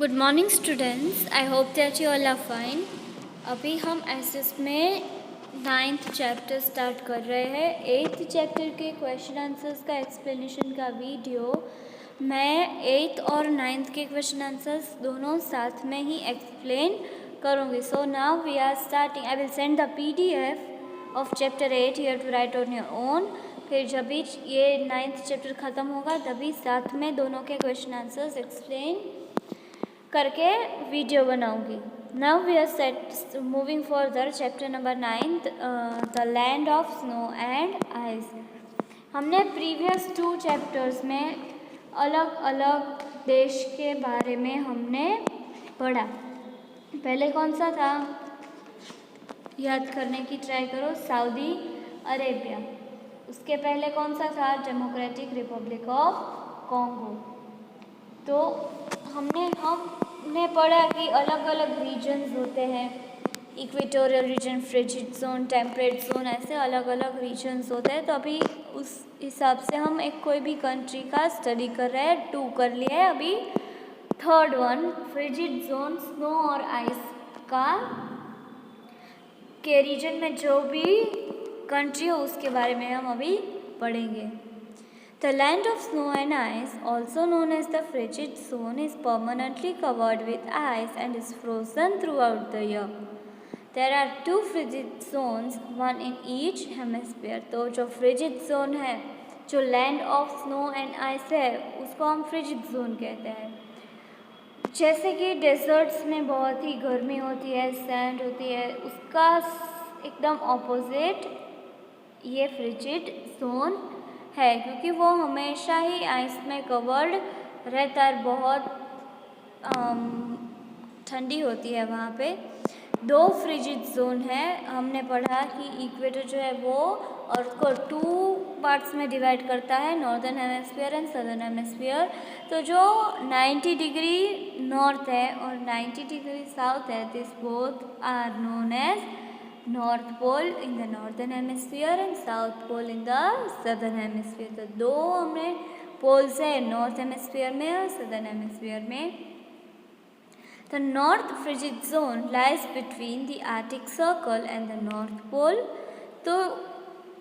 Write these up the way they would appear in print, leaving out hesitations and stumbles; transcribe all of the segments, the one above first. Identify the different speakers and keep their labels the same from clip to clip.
Speaker 1: Good morning students, I hope that you all are fine. अभी हम SS में 9th chapter start कर रहे हैं। 8th चैप्टर के क्वेश्चन आंसर्स का एक्सप्लेनेशन का वीडियो मैं 8th और 9th के क्वेश्चन आंसर्स दोनों साथ में ही एक्सप्लेन करूँगी। So now we are starting. I will send the PDF of chapter 8 here to write on your own. फिर जब भी ये 9th चैप्टर ख़त्म होगा तभी साथ में दोनों के क्वेश्चन आंसर्स एक्सप्लेन करके वीडियो बनाऊंगी। Now we are set moving further chapter number 9 the land of snow and ice. हमने प्रीवियस 2 चैप्टर्स में अलग अलग देश के बारे में हमने पढ़ा। पहले कौन सा था याद करने की ट्राई करो, सऊदी अरेबिया। उसके पहले कौन सा था, डेमोक्रेटिक रिपब्लिक ऑफ कॉन्गो। तो हमने पढ़ा कि अलग अलग रीजन्स होते हैं, equatorial region, frigid zone, temperate zone, ऐसे अलग अलग रीजन्स होते हैं। तो अभी उस हिसाब से हम एक कोई भी कंट्री का स्टडी कर रहे हैं। 2 कर लिया है, अभी 3rd one frigid zone, snow और आइस का के रीजन में जो भी कंट्री हो उसके बारे में हम अभी पढ़ेंगे। The land of snow and ice, also known as the frigid zone, is permanently covered with ice and is frozen throughout the year. There are 2 frigid zones, one in each hemisphere. तो जो frigid zone है, जो land of snow and ice है, उसको हम frigid zone कहते हैं। जैसे कि डेजर्ट्स में बहुत ही गर्मी होती है, सैंड होती है, उसका एकदम ऑपोजिट ये फ्रिजिड जोन है, क्योंकि वो हमेशा ही आइस में कवर्ड रहता है, बहुत ठंडी होती है वहाँ पे। 2 फ्रिजिड जोन है। हमने पढ़ा कि इक्वेटर जो है वो अर्थ को 2 पार्ट्स में डिवाइड करता है, northern hemisphere and southern hemisphere. तो जो 90 डिग्री नॉर्थ है और 90 डिग्री साउथ है, this both are known as North Pole in the northern hemisphere and South Pole in the southern hemisphere. तो 2 हमने पोल्स है नॉर्थ हेमिस्फीयर में और सदर्न हेमिस्फीयर में। The North Frigid Zone lies between the Arctic Circle and the North Pole. तो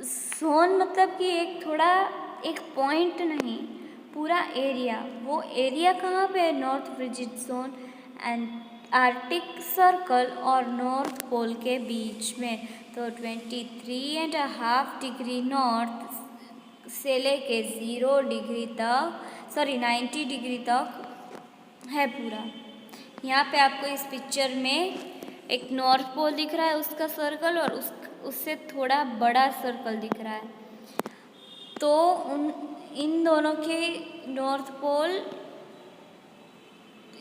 Speaker 1: zone मतलब कि एक पॉइंट नहीं, पूरा एरिया। वो एरिया कहाँ पे है, north frigid zone and Arctic circle और नॉर्थ पोल के बीच में। तो 23.5 डिग्री नॉर्थ से लेके 0 डिग्री तक, 90 डिग्री तक है पूरा। यहाँ पे आपको इस पिक्चर में एक नॉर्थ पोल दिख रहा है, उसका सर्कल, और उससे थोड़ा बड़ा सर्कल दिख रहा है। तो इन दोनों के नॉर्थ पोल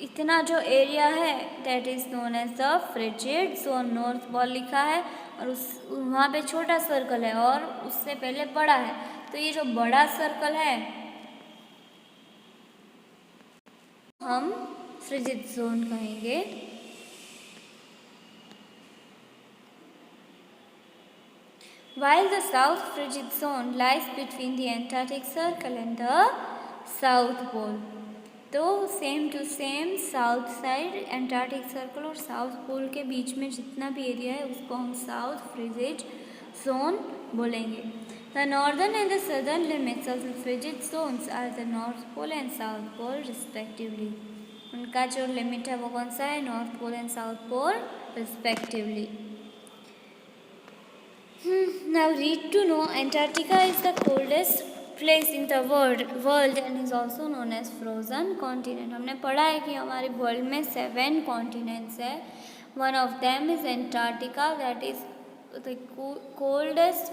Speaker 1: इतना जो एरिया है that is known as the frigid zone. North Pole लिखा है और वहाँ पे छोटा सर्कल है और उससे पहले बड़ा है। तो ये जो बड़ा सर्कल है हम फ्रिजिड जोन कहेंगे। While the South Frigid Zone lies between the Antarctic Circle and the South Pole. तो same to same south side Antarctic circle और साउथ पोल के बीच में जितना भी एरिया है उसको हम साउथ फ्रिजिड जोन बोलेंगे। The northern and the southern limits of the frigid zones are the North Pole and South Pole respectively. उनका जो लिमिट है वो कौन सा है, North Pole and South Pole respectively. Now read to know Antarctica is the coldest place in the world and is also known as frozen continent. हमने पढ़ा है कि हमारे वर्ल्ड में 7 कॉन्टिनेंट्स है। One of them is Antarctica, that is the coldest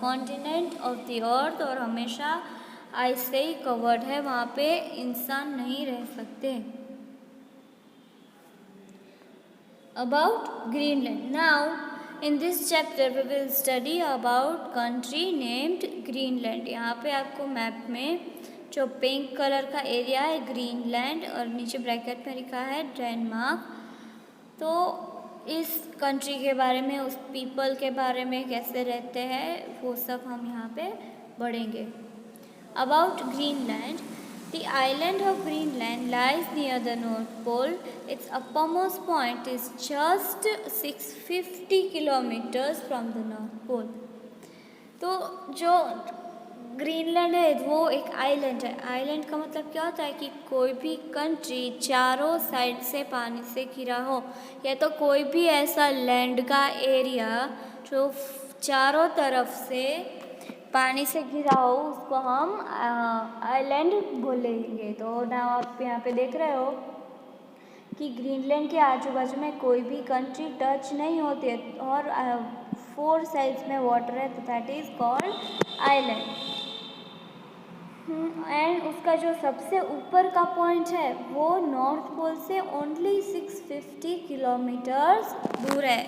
Speaker 1: continent of the earth, और हमेशा ice से ही कवर्ड है, वहाँ पे इंसान नहीं रह सकते। About Greenland. Now in this chapter we will study about country named Greenland. यहाँ पे आपको मैप में जो पिंक कलर का एरिया है ग्रीनलैंड और नीचे ब्रैकेट में लिखा है डेनमार्क। तो इस कंट्री के बारे में, उस पीपल के बारे में, कैसे रहते हैं, वो सब हम यहाँ पे पढ़ेंगे। About Greenland. The island of Greenland lies near the North Pole. Its uppermost point is just 650 kilometers from the North Pole. तो जो ग्रीनलैंड है वो एक आइलैंड है। आइलैंड का मतलब क्या होता है कि कोई भी कंट्री चारों साइड से पानी से घिरा हो, या तो कोई भी ऐसा लैंड का एरिया जो चारों तरफ से पानी से घिरा हो, उसको हम आइलैंड बोलेंगे। तो ना आप यहाँ पे देख रहे हो कि ग्रीनलैंड के आजू बाजू में कोई भी कंट्री टच नहीं होती है और 4 साइड्स में वाटर है, तो that is called island. And उसका जो सबसे ऊपर का पॉइंट है वो नॉर्थ पोल से ओनली 650 किलोमीटर्स दूर है।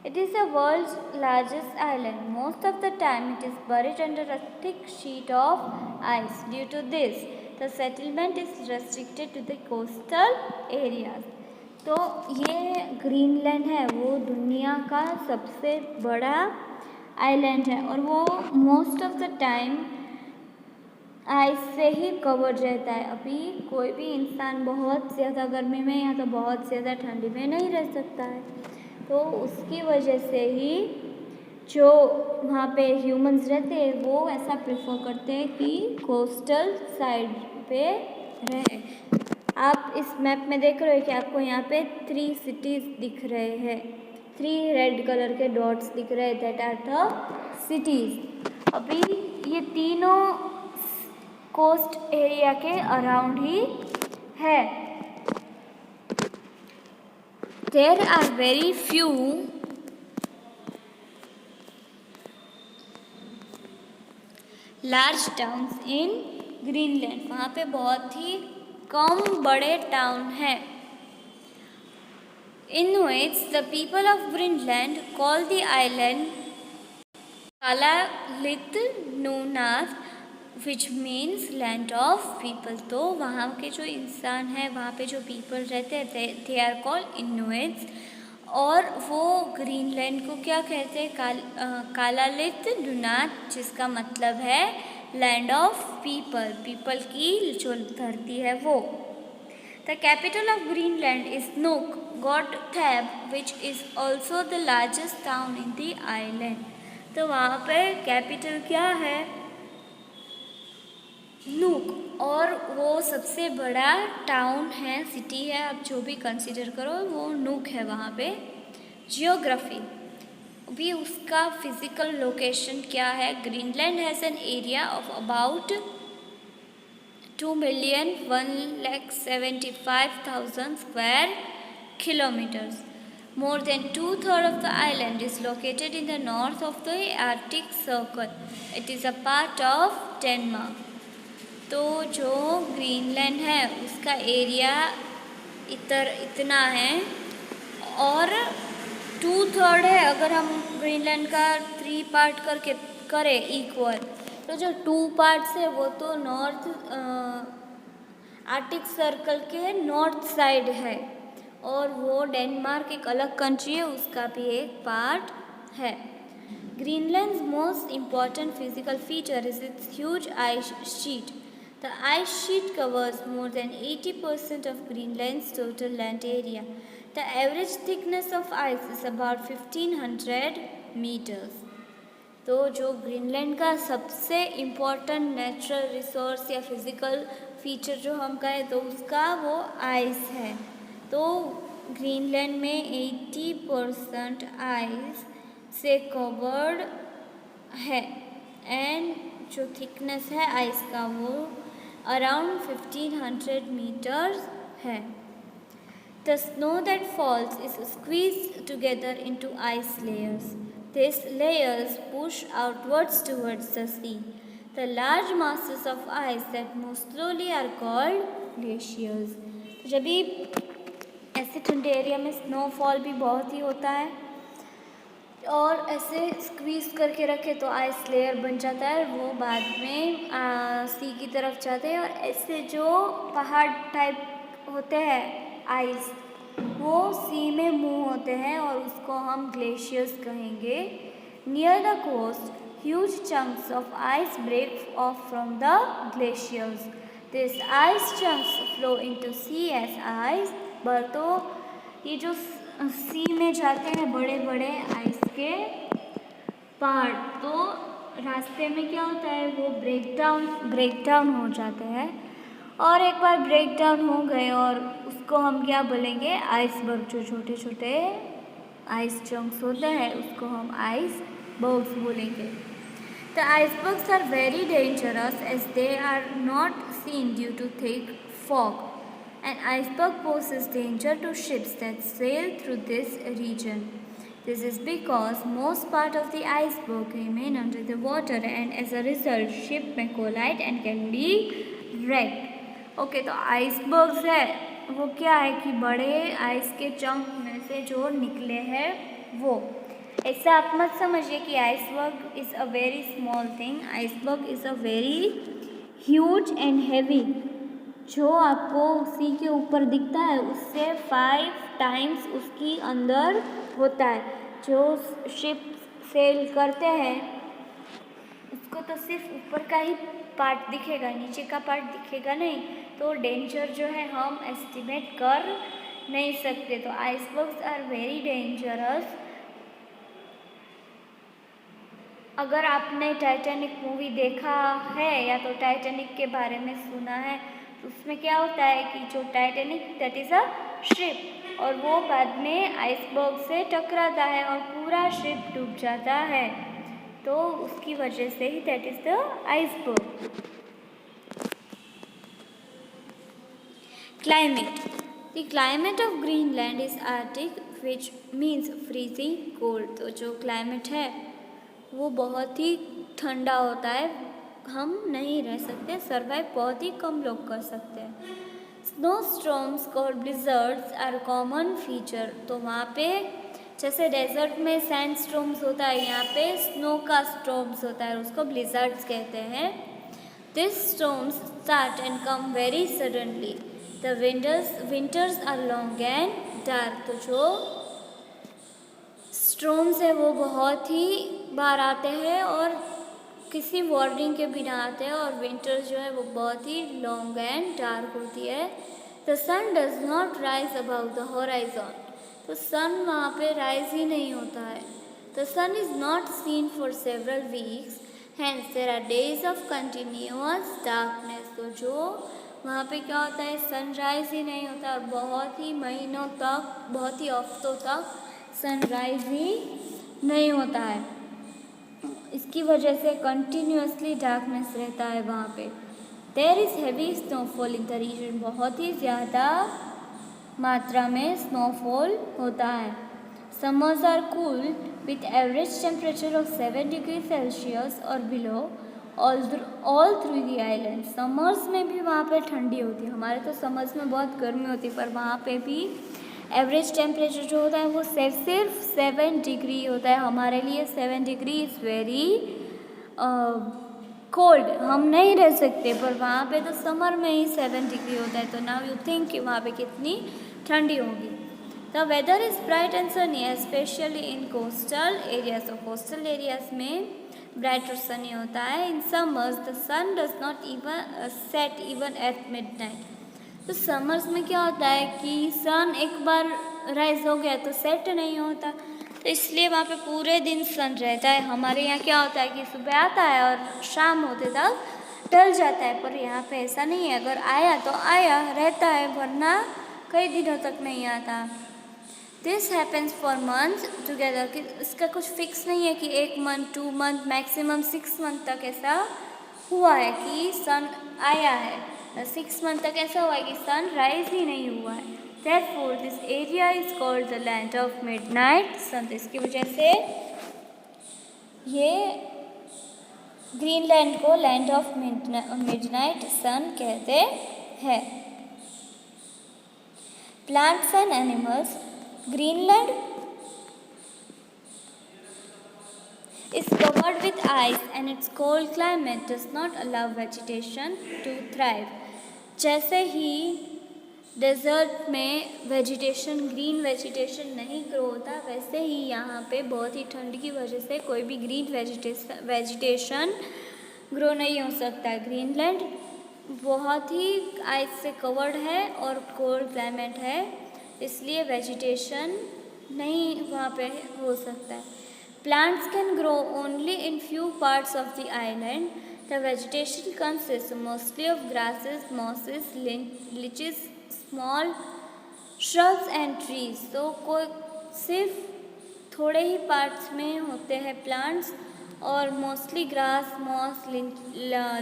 Speaker 1: It is the world's largest island. Most of the time it is buried under a thick sheet of ice. Due to this, the settlement is restricted to the coastal areas. तो ये Greenland है वो दुनिया का सबसे बड़ा island है और वो most of the time ice से ही कवर्ड रहता है। अभी कोई भी इंसान बहुत ज़्यादा गर्मी में या तो बहुत ज़्यादा ठंडी में नहीं रह सकता है, तो उसकी वजह से ही जो वहाँ पे ह्यूमंस रहते हैं वो ऐसा प्रेफर करते हैं कि कोस्टल साइड पे रहे। आप इस मैप में देख रहे हो कि आपको यहाँ पे 3 सिटीज़ दिख रहे हैं, 3 रेड कलर के डॉट्स दिख रहे हैं, दैट आर द सिटीज़। अभी ये तीनों कोस्ट एरिया के अराउंड ही है। There are very few large towns in Greenland. वहाँ पे बहुत ही कम बड़े टाउन हैं। Inuits, the people of Greenland, call the island Kalaallit Nunaat, which means land of people. तो वहाँ के जो इंसान हैं, वहाँ पे जो पीपल रहते हैं, दे आर कॉल्ड इनुइट्स। और वो ग्रीनलैंड को क्या कहते हैं? कालालित नुनात, जिसका मतलब है लैंड ऑफ पीपल, पीपल की जो धरती है वो। The capital of Greenland is Nuuk Godthab, which is also the largest town in the island. तो वहाँ पे कैपिटल क्या है? नूक, और वो सबसे बड़ा टाउन है, सिटी है, आप जो भी कंसीडर करो वो नूक है वहाँ पे। जियोग्राफी भी उसका फिजिकल लोकेशन क्या है? Greenland has an area of about 2,175,000 square kilometers. More than 2/3 of the island is located in the north of the Arctic Circle. It is a part of Denmark. तो जो Greenland है उसका area इतना है और 2/3 है। अगर हम ग्रीनलैंड का 3 पार्ट करके करें इक्वल, तो जो 2 पार्ट्स है वो तो नॉर्थ आर्टिक सर्कल के नॉर्थ साइड है, और वो डेनमार्क एक अलग कंट्री है, उसका भी एक पार्ट है। Greenlands most important physical feature is it's huge ice sheet. The ice sheet covers more than 80% of Greenland's total land area. The average thickness of ice is about 1500 meters. तो जो Greenland का सबसे important natural resource या physical feature जो हम कहें तो उसका वो आइस है। तो ग्रीनलैंड में 80% आइस से कवर्ड है, एंड जो थिकनेस है आइस का वो around 1500 meters है। The snow that falls is squeezed together into ice layers. These layers push outwards towards the sea. The large masses of ice that move slowly are called glaciers. जब भी ऐसे ठंडे area में snowfall भी बहुत ही होता है और ऐसे स्क्वीज करके रखे तो आइस लेयर बन जाता है, वो बाद में सी की तरफ जाते हैं, और ऐसे जो पहाड़ टाइप होते हैं आइस वो सी में मूव होते हैं और उसको हम ग्लेशियर्स कहेंगे। Near the coast huge chunks of ice break off from the glaciers. This ice chunks flow into sea as ice. तो ये जो सी में जाते हैं बड़े बड़े आइस के पार्ट, तो रास्ते में क्या होता है, वो ब्रेक डाउन हो जाते हैं। और एक बार ब्रेक डाउन हो गए और उसको हम क्या बोलेंगे, आइसबर्ग। जो छोटे छोटे आइस चंक्स होते हैं उसको हम आइस बर्ग्स बोलेंगे। The icebergs are very dangerous as they are not seen due to thick fog. An iceberg poses danger to ships that sail through this region. This is because most part of the iceberg remain under the water and as a result ship may collide and can be wrecked. Okay, तो icebergs है वो क्या है कि बड़े ice के chunk में से जो निकले हैं वो। ऐसा आप मत समझिए कि iceberg is a very small thing. Iceberg is a very huge and heavy. जो आपको सी के ऊपर दिखता है उससे 5 टाइम्स उसकी अंदर होता है। जो शिप सेल करते हैं उसको तो सिर्फ ऊपर का ही पार्ट दिखेगा, नीचे का पार्ट दिखेगा नहीं, तो डेंजर जो है हम एस्टिमेट कर नहीं सकते। तो आइसबर्ग्स आर वेरी डेंजरस। अगर आपने टाइटैनिक मूवी देखा है या तो टाइटैनिक के बारे में सुना है, तो उसमें क्या होता है कि जो Titanic that is a ship, और वो बाद में आइसबर्ग से टकराता है और पूरा शिप डूब जाता है। तो उसकी वजह से ही that is the iceberg. Climate. The climate of Greenland is arctic which means freezing cold. तो जो क्लाइमेट है वो बहुत ही ठंडा होता है, हम नहीं रह सकते, सर्वाइव बहुत ही कम लोग कर सकते हैं। स्नो स्टॉर्म्स और ब्लिजर्ड्स आर कॉमन फीचर। तो वहाँ पे जैसे डेजर्ट में सैंड स्टॉर्म्स होता है, यहाँ पे स्नो का स्टॉर्म्स होता है, उसको ब्लिजर्ड्स कहते हैं। This storms start and come very suddenly. The winters are long and dark. तो जो स्टॉर्म्स है वो बहुत ही बार आते हैं और किसी वार्निंग के बिना आते हैं, और विंटर जो है वो बहुत ही लॉन्ग एंड डार्क होती है। The sun does not rise above the horizon. तो सन वहाँ पे राइज ही नहीं होता है। The sun is not seen for several weeks, hence there are days of continuous darkness. तो जो वहाँ पे क्या होता है, सनराइज ही नहीं होता और बहुत ही महीनों तक, बहुत ही हफ्तों तक सनराइज ही नहीं होता है। इसकी वजह से कंटिन्यूअसली डार्कनेस रहता है वहाँ पे। There is heavy snowfall in the region. बहुत ही ज़्यादा मात्रा में स्नोफॉल होता है। Summers are cool with average temperature of 7 degree Celsius और below all through the island. Summers में भी वहाँ पे ठंडी होती है। हमारे तो समर्स में बहुत गर्मी होती है, पर वहाँ पे भी एवरेज टेम्परेचर जो होता है वो सिर्फ 7 डिग्री होता है। हमारे लिए 7 डिग्री इज़ वेरी कोल्ड, हम नहीं रह सकते, पर वहाँ पे तो समर में ही 7 डिग्री होता है। तो नाउ यू थिंक कि वहाँ पे कितनी ठंडी होगी। The weather is bright and sunny specially in coastal areas. तो कोस्टल एरियाज में ब्राइट और सनी होता है। In summers the sun does not even set even at midnight. तो समर्स में क्या होता है कि सन एक बार राइज हो गया तो सेट नहीं होता, तो इसलिए वहाँ पे पूरे दिन सन रहता है। हमारे यहाँ क्या होता है कि सुबह आता है और शाम होते तक ढल जाता है, पर यहाँ पे ऐसा नहीं है। अगर आया तो आया रहता है, वरना कई दिनों तक नहीं आता। This happens for months together. कि इसका कुछ फिक्स नहीं है कि 1 मंथ, 2 मंथ, मैक्सिमम 6 मंथ तक ऐसा हुआ है कि सन आया है। 6 मंथ तक ऐसा हुआ है कि सन राइज ही नहीं हुआ है। Therefore, this area is called the land of midnight sun। तो इसकी वजह से ये ग्रीनलैंड को लैंड ऑफ मिडनाइट सन कहते हैं। Plants and animals. Greenland is covered with ice and its cold climate does not allow vegetation to thrive। जैसे ही desert में वेजिटेशन, ग्रीन वेजिटेशन नहीं ग्रो होता, वैसे ही यहाँ पे बहुत ही ठंड की वजह से कोई भी ग्रीन वेजिटेशन ग्रो नहीं हो सकता। ग्रीनलैंड बहुत ही आइस से कवर्ड है और कोल्ड क्लाइमेट है, इसलिए वेजिटेशन नहीं वहाँ पे हो सकता है। Plants can grow only in few parts of the island. The vegetation consist mostly of grasses, mosses, leeches, small shrubs and trees. तो कोई सिर्फ थोड़े ही पार्ट्स में होते हैं प्लांट्स, और mostly grass, moss,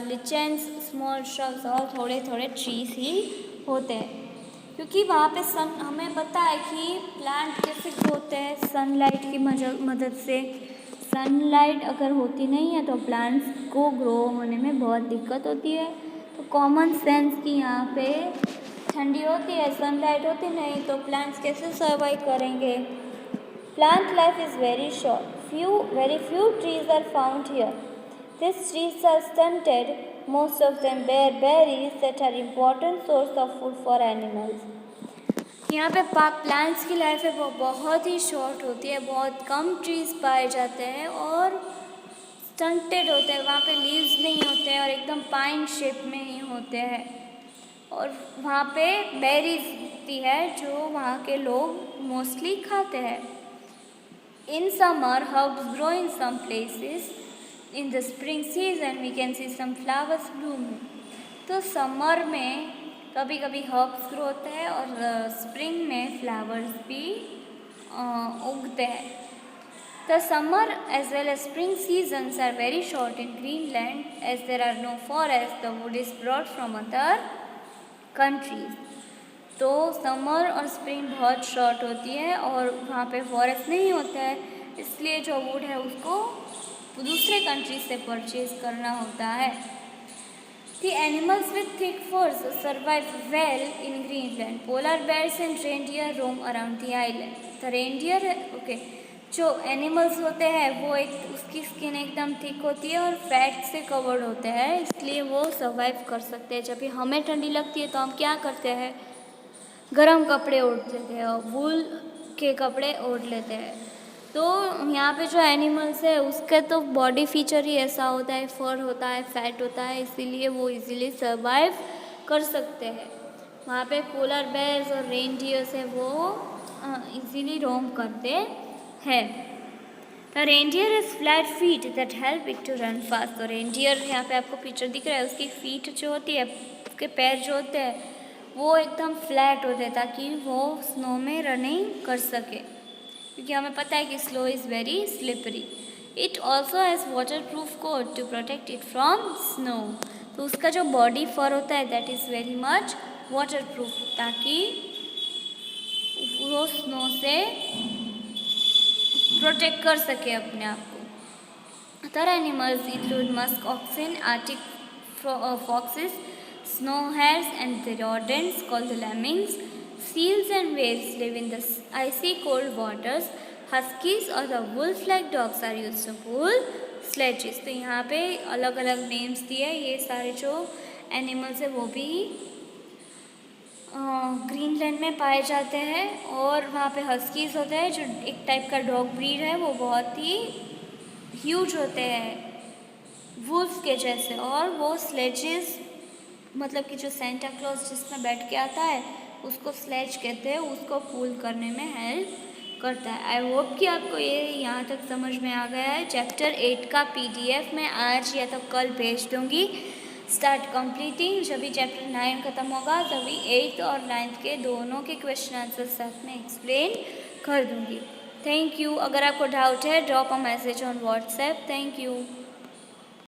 Speaker 1: lichens, small shrubs और थोड़े थोड़े ट्रीज ही होते हैं, क्योंकि वहाँ पे सन, हमें पता है कि प्लांट कैसे होते हैं, सनलाइट की मदद से। सनलाइट अगर होती नहीं है तो प्लांट्स को ग्रो होने में बहुत दिक्कत होती है। तो कॉमन सेंस कि यहाँ पे ठंडी होती है, सनलाइट होती नहीं, तो प्लांट्स कैसे सर्वाइव करेंगे। Plant life is very short. Very few trees are found here. These trees are stunted. Most of them bear berries that are important source of food for animals. यहाँ पे plants की life है वो बहुत ही short होती है, बहुत कम trees पाए जाते हैं और स्टंटेड होते हैं, वहाँ पे लीव्स नहीं होते हैं और एकदम पाइन शेप में ही होते हैं, और वहाँ पे बेरीज होती है जो वहाँ के लोग मोस्टली खाते हैं। In summer, herbs grow in some places. In the spring season, we can see some flowers blooming. तो समर में कभी कभी हर्ब्स ग्रो होते हैं और स्प्रिंग में फ्लावर्स भी उगते हैं। The summer as well as spring seasons are very short in Greenland as there are no forests. The wood is brought from other countries. तो समर और स्प्रिंग बहुत शॉर्ट होती है और वहाँ पे फॉरेस्ट नहीं होता है, इसलिए जो वुड है उसको दूसरे कंट्री से परचेज करना होता है। The animals with thick furs survive well in Greenland. Polar bears and reindeer roam around the island. The reindeer, जो एनिमल्स होते हैं वो उसकी स्किन एकदम थिक होती है और फैट से कवर्ड होते हैं, इसलिए वो सर्वाइव कर सकते हैं। जब भी हमें ठंडी लगती है तो हम क्या करते हैं, गर्म कपड़े ओढ़ लेते हैं और वूल के कपड़े ओढ़ लेते हैं। तो यहाँ पे जो एनिमल्स है उसके तो बॉडी फीचर ही ऐसा होता है, फर होता है, फैट होता है, इसीलिए वो इजीली सर्वाइव कर सकते हैं। वहाँ पे पोलर बेयर्स और रेनडियर्स है वो इजीली रोम करते हैं। The reindeer is flat feet that help it to run fast. तो रेनडियर यहाँ पे आपको पिक्चर दिख रहा है, उसकी फीट जो होती है, उसके पैर जो होते हैं वो एकदम फ्लैट होते हैं ताकि वो स्नो में रनिंग कर सके, क्योंकि हमें पता है कि snow is very slippery. It also has waterproof coat to protect it from snow. तो उसका जो बॉडी फर होता है that is very much waterproof, ताकि वो स्नो से प्रोटेक्ट कर सके अपने आप को। Other animals include Musk auxin, Arctic foxes, snow hares and the rodents called the lemmings. Seals and whales live in the icy cold waters. Huskies or the wolf-like dogs are used to pull sledges. तो यहाँ पे अलग अलग names दिए, ये सारे जो animals है वो भी ग्रीनलैंड में पाए जाते हैं। और वहाँ पे हस्कीज होते हैं जो एक टाइप का डॉग ब्रीड है, वो बहुत ही ह्यूज होते हैं वुल्फ के जैसे, और वो स्लेजेस मतलब कि जो सेंटा क्लॉज जिसमें बैठ के आता है उसको स्लेज कहते हैं, उसको पुल करने में हेल्प करता है। आई होप कि आपको ये यहाँ तक समझ में आ गया है। चैप्टर 8 का PDF मैं आज या तो कल भेज दूँगी। स्टार्ट कंप्लीटिंग, जब भी चैप्टर 9 ख़त्म होगा तभी 8th और 9th के दोनों के क्वेश्चन आंसर साथ में एक्सप्लेन कर दूँगी। Thank you. अगर आपको डाउट है drop a message on WhatsApp. Thank you.